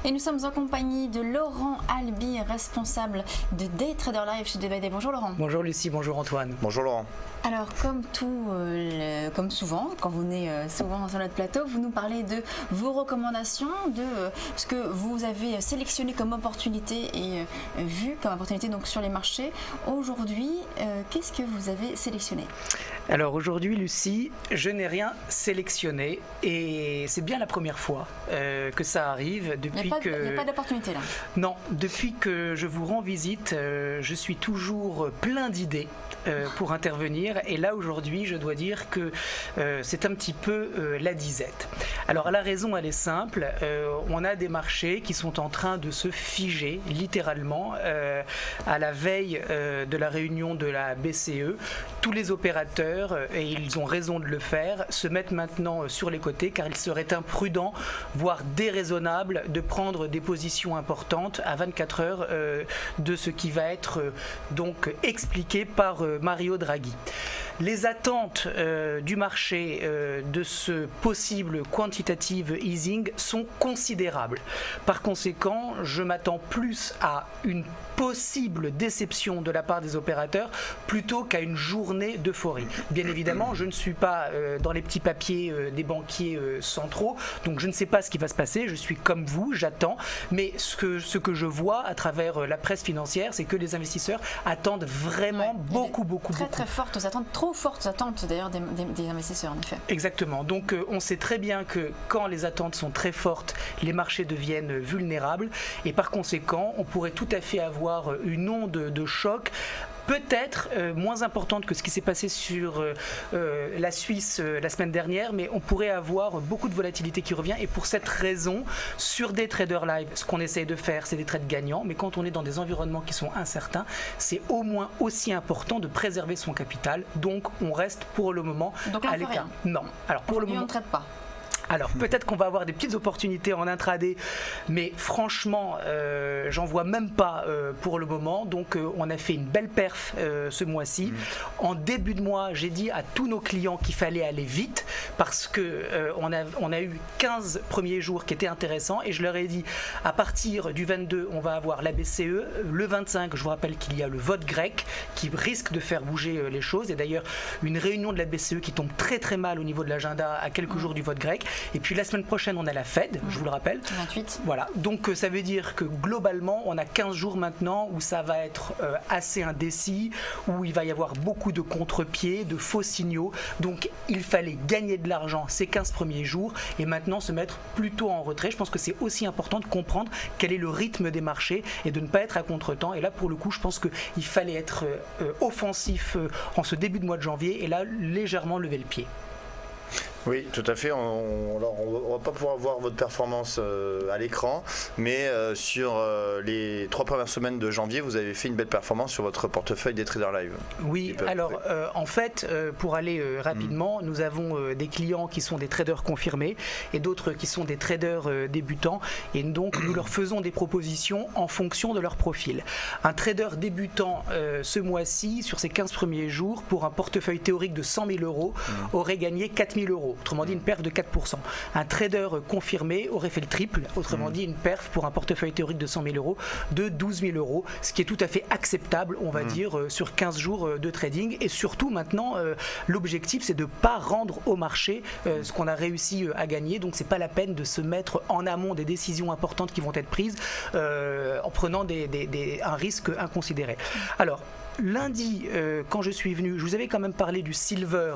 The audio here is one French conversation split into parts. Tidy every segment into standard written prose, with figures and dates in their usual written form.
Et nous sommes en compagnie de Laurent Albi, responsable de Day Trader Live chez Day by Day. Bonjour Laurent. Bonjour Lucie, bonjour Antoine. Bonjour Laurent. Alors comme souvent, quand vous venez souvent sur notre plateau, vous nous parlez de vos recommandations, de ce que vous avez sélectionné comme opportunité et vu comme opportunité donc sur les marchés. Aujourd'hui, qu'est-ce que vous avez sélectionné ? Alors aujourd'hui Lucie, je n'ai rien sélectionné et c'est bien la première fois que ça arrive depuis Il n'y a pas d'opportunité là. Non, depuis que je vous rends visite, je suis toujours plein d'idées pour intervenir et là aujourd'hui je dois dire que c'est un petit peu la disette. Alors la raison elle est simple, on a des marchés qui sont en train de se figer littéralement à la veille de la réunion de la BCE. Tous les opérateurs, et ils ont raison de le faire, se mettent maintenant sur les côtés car il serait imprudent, voire déraisonnable de prendre des positions importantes à 24 heures de ce qui va être donc expliqué par Mario Draghi. Les attentes du marché de ce possible quantitative easing sont considérables. Par conséquent, je m'attends plus à une possible déception de la part des opérateurs plutôt qu'à une journée d'euphorie. Bien évidemment, je ne suis pas dans les petits papiers des banquiers centraux, donc je ne sais pas ce qui va se passer, je suis comme vous, j'attends, mais ce que je vois à travers la presse financière, c'est que les investisseurs attendent vraiment beaucoup. Très fortes attentes, trop fortes attentes d'ailleurs des investisseurs en effet. Exactement, donc on sait très bien que quand les attentes sont très fortes, les marchés deviennent vulnérables et par conséquent, on pourrait tout à fait avoir une onde de choc peut-être moins importante que ce qui s'est passé sur la Suisse la semaine dernière, mais on pourrait avoir beaucoup de volatilité qui revient et pour cette raison, sur des traders live, ce qu'on essaye de faire, c'est des trades gagnants, mais quand on est dans des environnements qui sont incertains, c'est au moins aussi important de préserver son capital, donc on reste pour le moment à l'écart. Non, alors pour le moment, on ne traite pas. Alors peut-être qu'on va avoir des petites opportunités en intraday, mais franchement, j'en vois même pas pour le moment. Donc on a fait une belle perf ce mois-ci. En début de mois, j'ai dit à tous nos clients qu'il fallait aller vite parce que on a eu 15 premiers jours qui étaient intéressants et je leur ai dit à partir du 22, on va avoir la BCE. Le 25, je vous rappelle qu'il y a le vote grec qui risque de faire bouger les choses. Et d'ailleurs, une réunion de la BCE qui tombe très très mal au niveau de l'agenda à quelques jours du vote grec. Et puis la semaine prochaine, on a la Fed, je vous le rappelle. 28. Voilà, donc ça veut dire que globalement, on a 15 jours maintenant où ça va être assez indécis, où il va y avoir beaucoup de contre-pieds, de faux signaux. Donc il fallait gagner de l'argent ces 15 premiers jours et maintenant se mettre plutôt en retrait. Je pense que c'est aussi important de comprendre quel est le rythme des marchés et de ne pas être à contre-temps. Et là, pour le coup, je pense qu'il fallait être offensif en ce début de mois de janvier et là, légèrement lever le pied. Oui, tout à fait. On va pas pouvoir voir votre performance à l'écran, mais sur les 3 premières semaines de janvier, vous avez fait une belle performance sur votre portefeuille des traders live. Oui, alors en fait, pour aller rapidement, nous avons des clients qui sont des traders confirmés et d'autres qui sont des traders débutants et donc nous leur faisons des propositions en fonction de leur profil. Un trader débutant ce mois-ci, sur ses 15 premiers jours, pour un portefeuille théorique de 100 000 euros, aurait gagné 4 000 euros. Autrement dit, une perf de 4%. Un trader confirmé aurait fait le triple, autrement dit, une perf pour un portefeuille théorique de 100 000 euros de 12 000 euros, ce qui est tout à fait acceptable, on va dire, sur 15 jours de trading. Et surtout, maintenant, l'objectif, c'est de ne pas rendre au marché ce qu'on a réussi à gagner. Donc, c'est pas la peine de se mettre en amont des décisions importantes qui vont être prises en prenant un risque inconsidéré. Alors, lundi, quand je suis venu, je vous avais quand même parlé du silver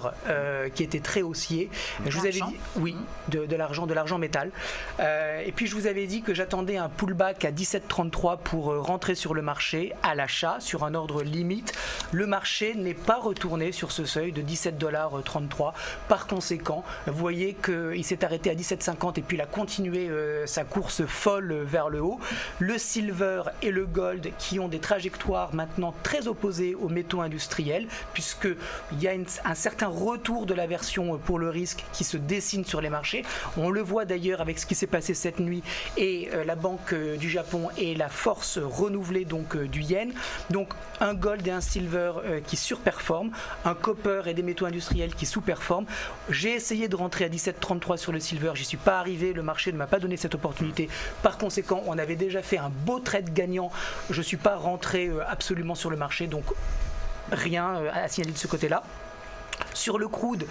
qui était très haussier. Je vous avais dit, oui, de l'argent métal. Et puis je vous avais dit que j'attendais un pullback à 17,33 pour rentrer sur le marché à l'achat, sur un ordre limite. Le marché n'est pas retourné sur ce seuil de 17,33 $. Par conséquent, vous voyez qu'il s'est arrêté à 17,50 et puis il a continué sa course folle vers le haut. Le silver et le gold qui ont des trajectoires maintenant très opposées aux métaux industriels, puisqu'il y a un certain retour de l'aversion pour le risque qui se dessine sur les marchés. On le voit d'ailleurs avec ce qui s'est passé cette nuit et la Banque du Japon et la force renouvelée donc, du yen. Donc un gold et un silver silver qui surperforment, un copper et des métaux industriels qui sous-performent. J'ai essayé de rentrer à 17,33 sur le silver, j'y suis pas arrivé, le marché ne m'a pas donné cette opportunité. Par conséquent, on avait déjà fait un beau trade gagnant, je ne suis pas rentré absolument sur le marché, donc rien à signaler de ce côté-là. Sur le crude,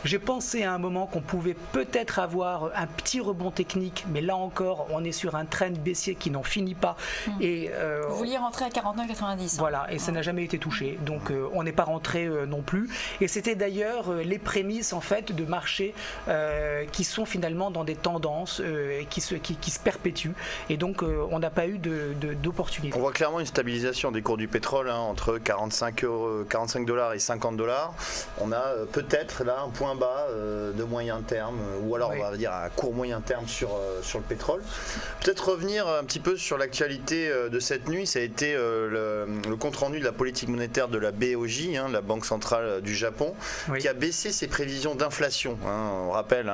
j'ai pensé à un moment qu'on pouvait peut-être avoir un petit rebond technique, mais là encore, on est sur un trend baissier qui n'en finit pas. Et, vous vouliez rentrer à 49,90. Voilà, et ça n'a jamais été touché, donc on n'est pas rentré non plus. Et c'était d'ailleurs les prémices en fait de marchés qui sont finalement dans des tendances qui se perpétuent, et donc on n'a pas eu d'opportunité. On voit clairement une stabilisation des cours du pétrole entre 45 $ et 50 $. On a peut-être là un point bas de moyen terme, ou alors on va dire à court moyen terme sur le pétrole. Peut-être revenir un petit peu sur l'actualité de cette nuit. Ça a été le compte rendu de la politique monétaire de la BOJ, la Banque centrale du Japon, qui a baissé ses prévisions d'inflation. On rappelle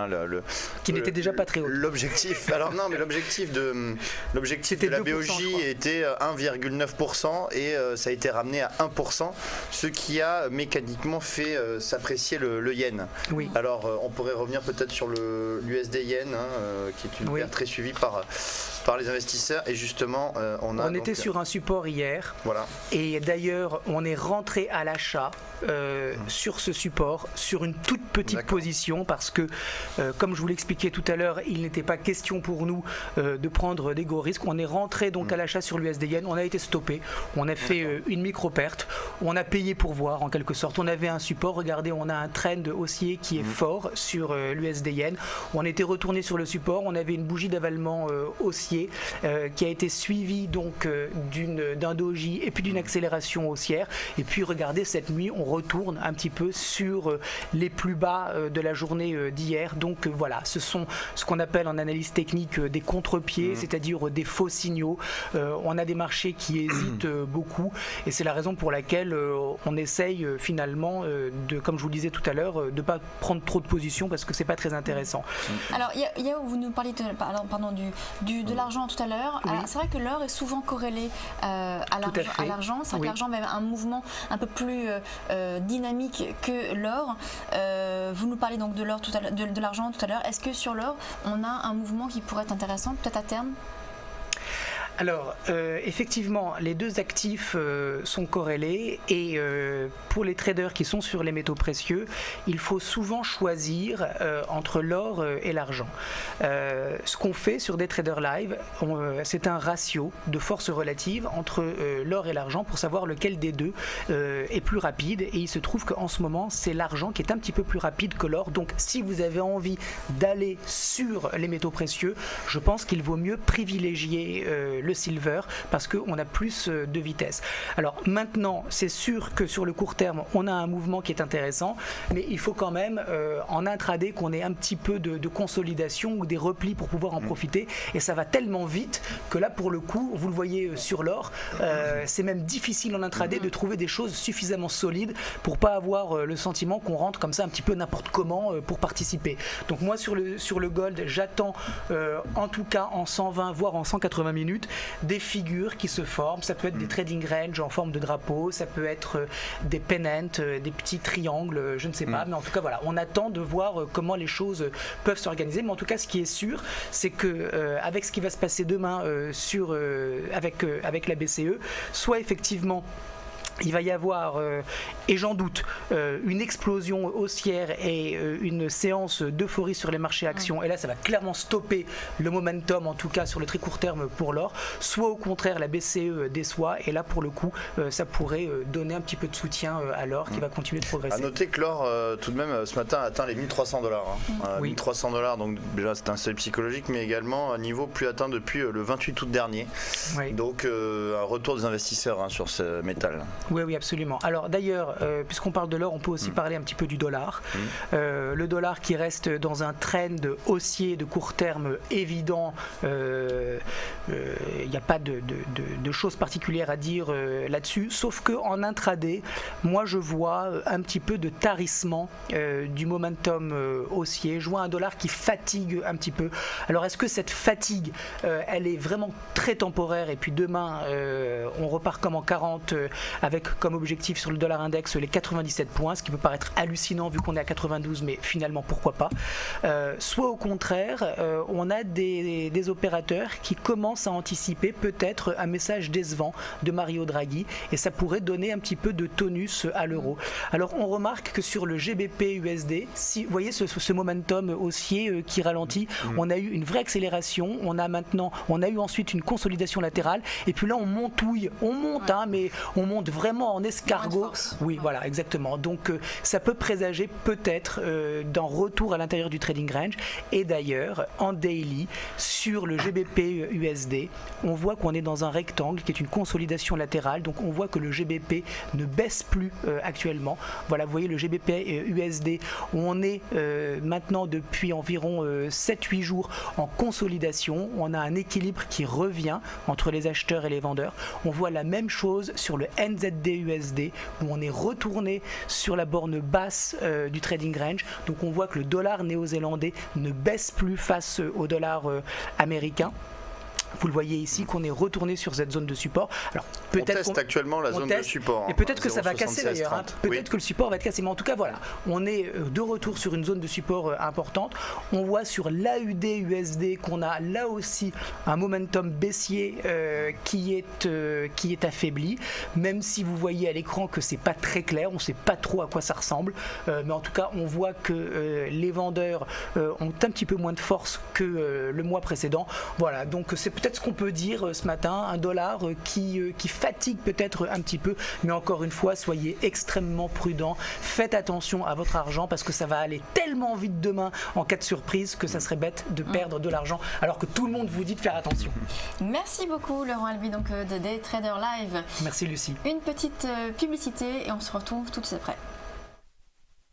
qui n'était déjà pas très haut. L'objectif, alors non, mais l'objectif de la BOJ était 1,9% et ça a été ramené à 1%, ce qui a mécaniquement fait s'apprécier le yen. Oui. Alors on pourrait revenir peut-être sur l'USD yen, qui est une paire très suivie par les investisseurs, et justement on était sur un support hier, voilà. Et d'ailleurs on est rentré à l'achat sur ce support, sur une toute petite position, parce que comme je vous l'expliquais tout à l'heure, il n'était pas question pour nous de prendre des gros risques. On est rentré donc à l'achat sur l'USD yen, on a été stoppé, on a fait une micro-perte, on a payé pour voir en quelque sorte. On avait un support, regardez, on a un trend haussier qui est fort sur l'USD yen. On était retourné sur le support, on avait une bougie d'avalement haussier qui a été suivie donc d'un doji et puis d'une accélération haussière. Et puis regardez, cette nuit on retourne un petit peu sur les plus bas de la journée d'hier. Donc voilà, ce sont ce qu'on appelle en analyse technique des contre-pieds, c'est-à-dire des faux signaux. On a des marchés qui hésitent beaucoup, et c'est la raison pour laquelle on essaye finalement de, comme je vous le disais tout à l'heure, de ne pas prendre trop de position, parce que c'est pas très intéressant. Alors vous nous parliez de l'argent tout à l'heure. Oui. C'est vrai que l'or est souvent corrélé à l'argent. C'est vrai que l'argent a un mouvement un peu plus dynamique que l'or. Vous nous parlez donc de l'argent tout à l'heure. Est-ce que sur l'or, on a un mouvement qui pourrait être intéressant, peut-être à terme ? Alors, effectivement, les deux actifs sont corrélés, et pour les traders qui sont sur les métaux précieux, il faut souvent choisir entre l'or et l'argent. Ce qu'on fait sur des traders live, c'est un ratio de force relative entre l'or et l'argent pour savoir lequel des deux est plus rapide, et il se trouve qu'en ce moment, c'est l'argent qui est un petit peu plus rapide que l'or. Donc, si vous avez envie d'aller sur les métaux précieux, je pense qu'il vaut mieux privilégier le silver, parce qu'on a plus de vitesse. Alors maintenant, c'est sûr que sur le court terme, on a un mouvement qui est intéressant, mais il faut quand même en intraday qu'on ait un petit peu de consolidation ou des replis pour pouvoir en profiter, et ça va tellement vite que là, pour le coup, vous le voyez sur l'or, c'est même difficile en intraday de trouver des choses suffisamment solides pour pas avoir le sentiment qu'on rentre comme ça un petit peu n'importe comment pour participer. Donc moi, sur le gold, j'attends en tout cas en 120 voire en 180 minutes des figures qui se forment. Ça peut être des trading range en forme de drapeau, ça peut être des pennants, des petits triangles, je ne sais pas, mais en tout cas voilà, on attend de voir comment les choses peuvent s'organiser. Mais en tout cas, ce qui est sûr, c'est que avec ce qui va se passer demain avec la BCE, soit effectivement il va y avoir, et j'en doute, une explosion haussière et une séance d'euphorie sur les marchés actions, et là ça va clairement stopper le momentum, en tout cas sur le très court terme pour l'or, soit au contraire la BCE déçoit, et là pour le coup ça pourrait donner un petit peu de soutien à l'or qui va continuer de progresser. À noter que l'or tout de même ce matin a atteint les 1300 $. Oui. 1300 $, donc déjà c'est un seuil psychologique, mais également un niveau plus atteint depuis le 28 août dernier. Oui. Donc un retour des investisseurs sur ce métal. Oui, absolument. Alors d'ailleurs, puisqu'on parle de l'or, on peut aussi parler un petit peu du dollar. Le dollar qui reste dans un trend haussier de court terme évident. Il n'y a pas de choses particulières à dire là-dessus, sauf qu'en intraday, moi je vois un petit peu de tarissement du momentum haussier. Je vois un dollar qui fatigue un petit peu. Alors est-ce que cette fatigue, elle est vraiment très temporaire, et puis demain on repart comme en 40 avec avec comme objectif sur le dollar index les 97 points, ce qui peut paraître hallucinant vu qu'on est à 92, mais finalement pourquoi pas. Soit au contraire, on a des opérateurs qui commencent à anticiper peut-être un message décevant de Mario Draghi, et ça pourrait donner un petit peu de tonus à l'euro. Alors on remarque que sur le GBP USD, si vous voyez ce momentum haussier qui ralentit, on a eu une vraie accélération, on a eu ensuite une consolidation latérale, et puis là on monte, mais on monte vraiment en escargot. Oui, voilà, exactement. Donc ça peut présager peut-être d'un retour à l'intérieur du trading range. Et d'ailleurs, en daily, sur le GBP USD, on voit qu'on est dans un rectangle qui est une consolidation latérale. Donc on voit que le GBP ne baisse plus actuellement. Voilà, vous voyez le GBP USD, où on est maintenant depuis environ 7-8 jours en consolidation. On a un équilibre qui revient entre les acheteurs et les vendeurs. On voit la même chose sur le NZD USD, où on est retourné sur la borne basse du trading range. Donc on voit que le dollar néo-zélandais ne baisse plus face au dollar américain. Vous le voyez ici qu'on est retourné sur cette zone de support. Alors, on teste actuellement la zone de support. Et peut-être que ça va casser d'ailleurs. Hein. Peut-être que le support va être cassé. Mais en tout cas, voilà, on est de retour sur une zone de support importante. On voit sur l'AUD USD qu'on a là aussi un momentum baissier qui est affaibli. Même si vous voyez à l'écran que c'est pas très clair, on ne sait pas trop à quoi ça ressemble. Mais en tout cas, on voit que les vendeurs ont un petit peu moins de force que le mois précédent. Voilà, donc c'est peut-être ce qu'on peut dire ce matin, un dollar qui fatigue peut-être un petit peu, mais encore une fois, soyez extrêmement prudents, faites attention à votre argent parce que ça va aller tellement vite demain en cas de surprise que ça serait bête de perdre de l'argent alors que tout le monde vous dit de faire attention. Merci beaucoup Laurent Albi donc de Day Trader Live. Merci Lucie. Une petite publicité et on se retrouve tout de suite après.